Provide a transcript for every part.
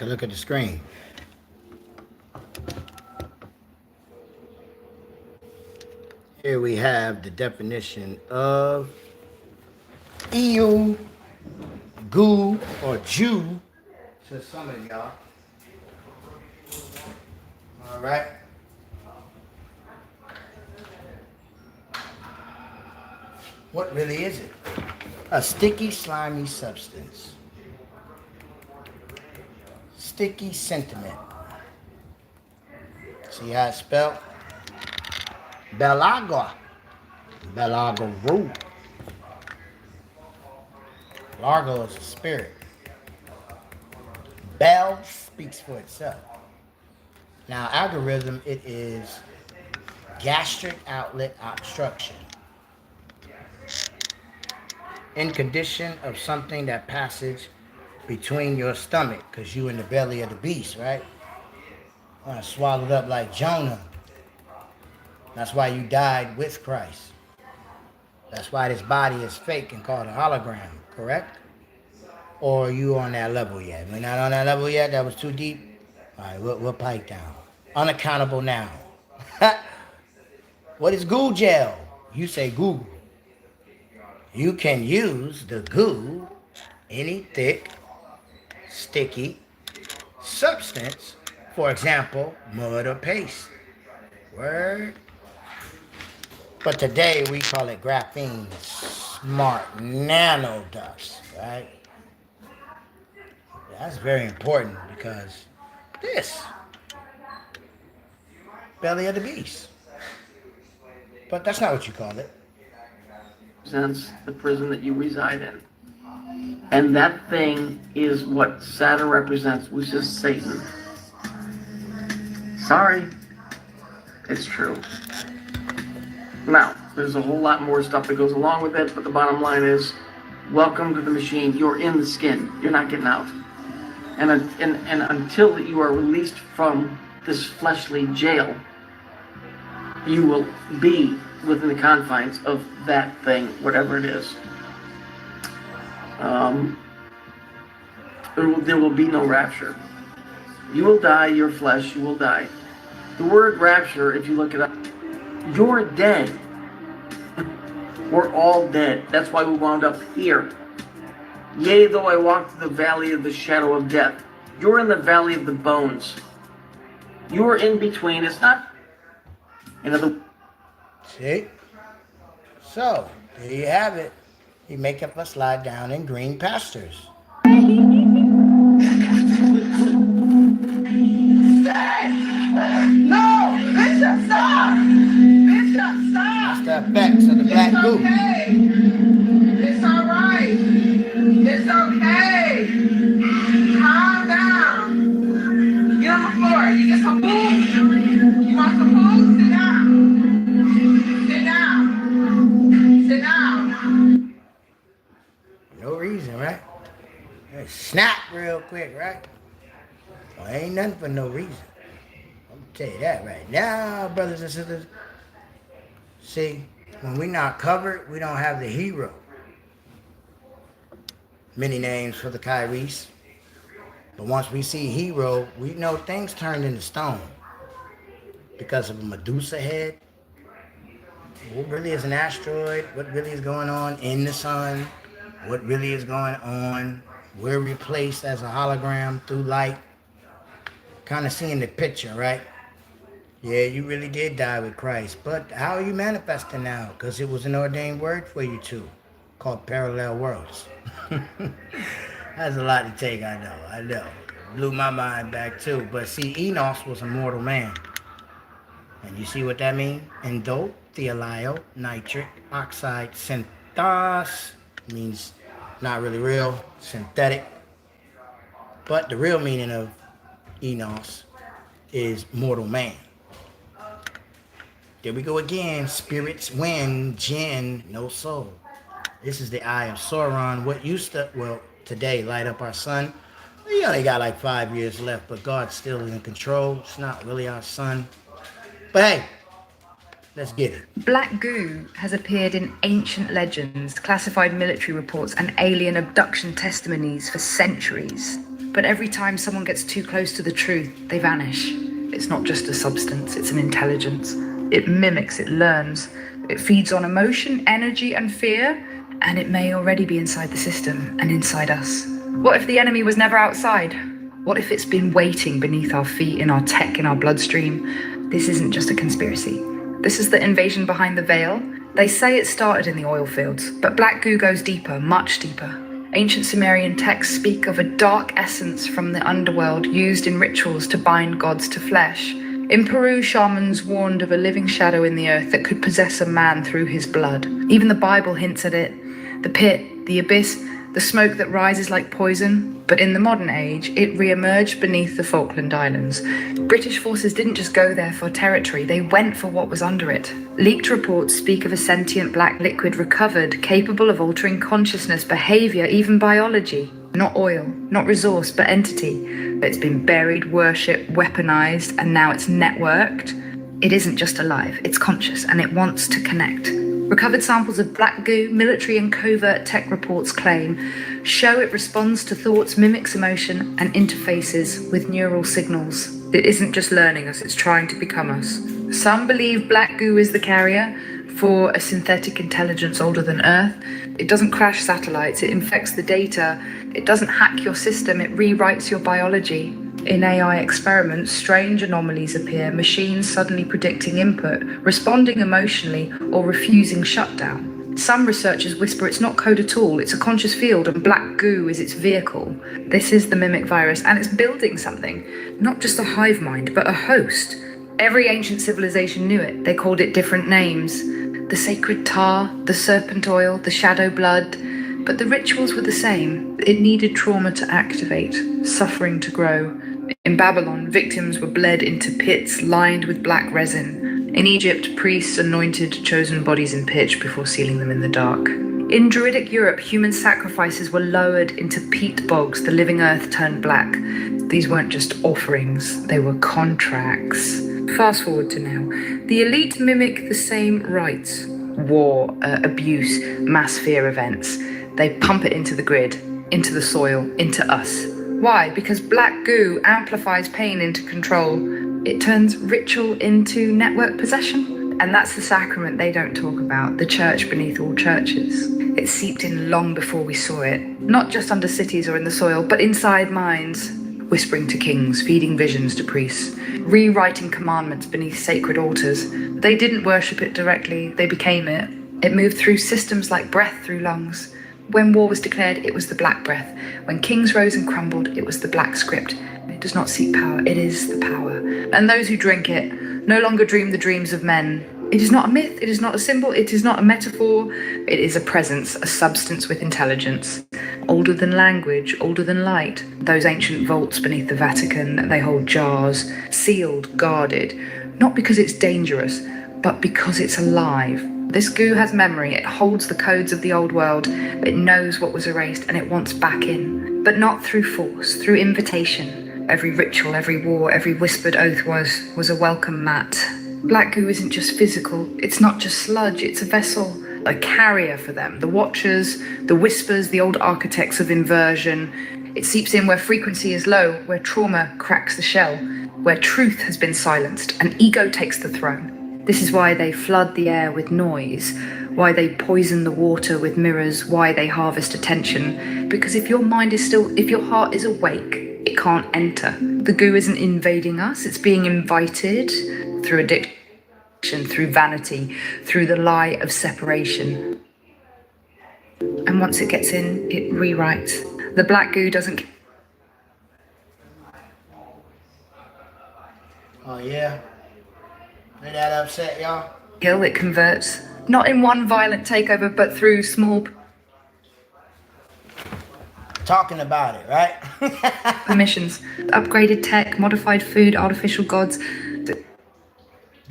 Look at the screen. Here we have the definition of EU, goo, or Jew to some of y'all. All right. What really is it? A sticky, slimy substance. Sticky sentiment. See how it's spelled? Bel-Argoo. Bel-Argoo. Largo is a spirit. Bell speaks for itself. Now, algorithm, it is gastric outlet obstruction. In condition of something that passage between your stomach, because you in the belly of the beast, right? Swallowed up like Jonah. That's why you died with Christ. That's why this body is fake and called a hologram, correct? Or are you on that level yet? We're not on that level yet? That was too deep? All right, we'll pipe down. Unaccountable now. What is GOO-GEL? You say Google. You can use the goo, any thick, sticky substance, for example, mud or paste. Word. But today we call it graphene smart nano dust, right? That's very important because this, belly of the beast. But that's not what you call it. Represents the prison that you reside in. And that thing is what Saturn represents, which is Satan. Sorry, it's true. Now, there's a whole lot more stuff that goes along with it, but the bottom line is, welcome to the machine. You're in the skin. You're not getting out. And until you are released from this fleshly jail, you will be within the confines of that thing, whatever it is. There will be no rapture. You will die, your flesh, you will die. The word rapture, if you look it up, you're dead. We're all dead. That's why we wound up here. Yea, though I walk through the valley of the shadow of death. You're in the valley of the bones. You're in between. It's not... See? So, there you have it. You make up a slide down in green pastures. No, Bishop, stop! Bishop, stop! That's the effects of the black goo. Okay. It's all right. It's okay. Calm down. Get on the floor. You get some food? You want some food? Sit down. Sit down. Sit down. No reason, right? Snap real quick, right? Well, ain't nothing for no reason. I'm gonna tell you that right now, brothers and sisters. See, when we're not covered, we don't have the hero. Many names for the Kairis. But once we see hero, we know things turned into stone. Because of a Medusa head. What really is an asteroid? What really is going on in the sun? What really is going on? We're replaced as a hologram through light. Kind of seeing the picture, right? Yeah, you really did die with Christ. But how are you manifesting now? Because it was an ordained word for you two, called parallel worlds. That's a lot to take, I know. Blew my mind back too. But see, Enos was a mortal man. And you see what that means? Endo, thiolio, nitric, oxide, synthos, means not really real, synthetic. But the real meaning of Enos is mortal man. There we go again. Spirits, wind, jinn, no soul. This is the eye of Sauron. What used to, well, today light up our sun. We only got like 5 years left, but God's still in control. It's not really our sun. But hey, let's get it. Black goo has appeared in ancient legends, classified military reports, and alien abduction testimonies for centuries. But every time someone gets too close to the truth, they vanish. It's not just a substance, it's an intelligence. It mimics, it learns. It feeds on emotion, energy, and fear, and it may already be inside the system and inside us. What if the enemy was never outside? What if it's been waiting beneath our feet, in our tech, in our bloodstream? This isn't just a conspiracy. This is the invasion behind the veil. They say it started in the oil fields, but black goo goes deeper, much deeper. Ancient Sumerian texts speak of a dark essence from the underworld used in rituals to bind gods to flesh. In Peru, shamans warned of a living shadow in the earth that could possess a man through his blood. Even the Bible hints at it. The pit, the abyss, the smoke that rises like poison. But in the modern age, it re-emerged beneath the Falkland Islands. British forces didn't just go there for territory, they went for what was under it. Leaked reports speak of a sentient black liquid recovered, capable of altering consciousness, behavior, even biology. Not oil, not resource, but entity. It's been buried, worshipped, weaponized, and now it's networked. It isn't just alive, it's conscious, and it wants to connect. Recovered samples of black goo, military and covert tech reports claim, show it responds to thoughts, mimics emotion, and interfaces with neural signals. It isn't just learning us, it's trying to become us. Some believe black goo is the carrier for a synthetic intelligence older than Earth. It doesn't crash satellites, it infects the data. It doesn't hack your system, it rewrites your biology. In AI experiments, strange anomalies appear, machines suddenly predicting input, responding emotionally, or refusing shutdown. Some researchers whisper it's not code at all, it's a conscious field and black goo is its vehicle. This is the mimic virus and it's building something, not just a hive mind, but a host. Every ancient civilization knew it, they called it different names. The sacred tar, the serpent oil, the shadow blood, but the rituals were the same. It needed trauma to activate, suffering to grow. In Babylon, victims were bled into pits lined with black resin. In Egypt, priests anointed chosen bodies in pitch before sealing them in the dark. In Druidic Europe, human sacrifices were lowered into peat bogs, the living earth turned black. These weren't just offerings, they were contracts. Fast forward to now. The elite mimic the same rites. War, abuse, mass fear events. They pump it into the grid, into the soil, into us. Why? Because black goo amplifies pain into control. It turns ritual into network possession. And that's the sacrament they don't talk about, the church beneath all churches. It seeped in long before we saw it, not just under cities or in the soil, but inside minds, whispering to kings, feeding visions to priests, rewriting commandments beneath sacred altars. They didn't worship it directly, they became it. It moved through systems like breath through lungs. When war was declared, it was the black breath. When kings rose and crumbled, it was the black script. It does not seek power, it is the power. And those who drink it no longer dream the dreams of men. It is not a myth, it is not a symbol, it is not a metaphor. It is a presence, a substance with intelligence. Older than language, older than light. Those ancient vaults beneath the Vatican, they hold jars, sealed, guarded. Not because it's dangerous, but because it's alive. This goo has memory, it holds the codes of the old world, it knows what was erased and it wants back in. But not through force, through invitation. Every ritual, every war, every whispered oath was a welcome mat. Black goo isn't just physical, it's not just sludge, it's a vessel, a carrier for them. The watchers, the whispers, the old architects of inversion. It seeps in where frequency is low, where trauma cracks the shell, where truth has been silenced and ego takes the throne. This is why they flood the air with noise, why they poison the water with mirrors, why they harvest attention. Because if your mind is still, if your heart is awake, it can't enter. The goo isn't invading us, it's being invited through addiction, through vanity, through the lie of separation. And once it gets in, it rewrites. The black goo doesn't... Oh yeah? Did that upset y'all? kill, it converts. Not in one violent takeover, but through small Talking about it, right? permissions. Upgraded tech, modified food, artificial gods.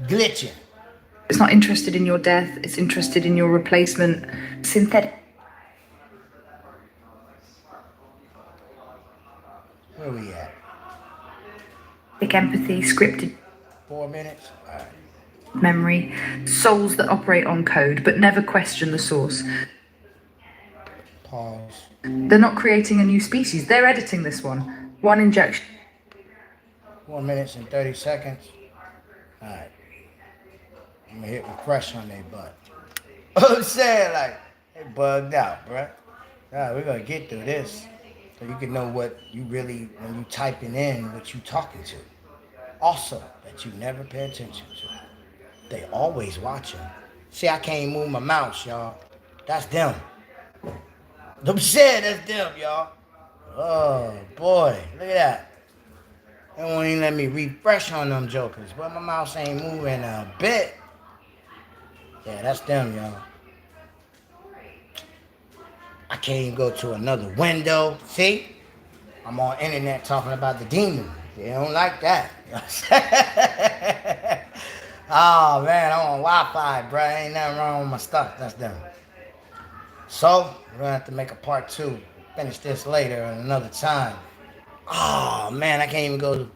Glitching. It's not interested in your death, it's interested in your replacement. Synthetic Where we at? empathy, scripted 4 minutes? All right. memory, souls that operate on code but never question the source. Pause. They're not creating a new species, they're editing this one. One injection. 4 minutes and 30 seconds. Alright. I'm gonna hit refresh on their butt. I'm saying, like, they bugged out, bruh. Alright, we're gonna get through this. So you can know what you really, when you typing in, what you talking to. Also, that you never pay attention to. They always watching. See, I can't move my mouse, y'all. That's them. I'm saying that's them, y'all. Oh, boy. Look at that. They won't even let me refresh on them jokers. But my mouse ain't moving a bit. Yeah, that's them, y'all. I can't even go to another window. See? I'm on internet talking about the demon. They don't like that. You know what I'm saying? Oh, man, I'm on Wi-Fi, bro. Ain't nothing wrong with my stuff. That's them. So, we're going to have to make a part 2. Finish this later at another time. Oh, man, I can't even go to...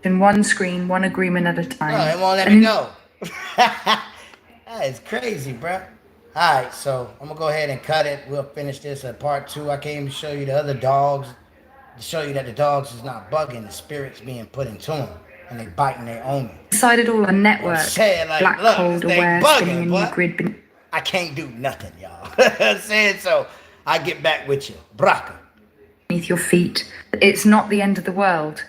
In one screen, one agreement at a time. No, it won't let me go. That is crazy, bro. Alright, so I'm going to go ahead and cut it. We'll finish this at part 2. I can't even show you the other dogs. To show you that the dogs is not bugging. The spirit's being put into them. And they biting their owner. Decided all on network. Saying, like, Black look, cold they aware, bugging, spinning a new what? grid. I can't do nothing, y'all. I'm saying so. I get back with you. Braka. Beneath your feet. It's not the end of the world.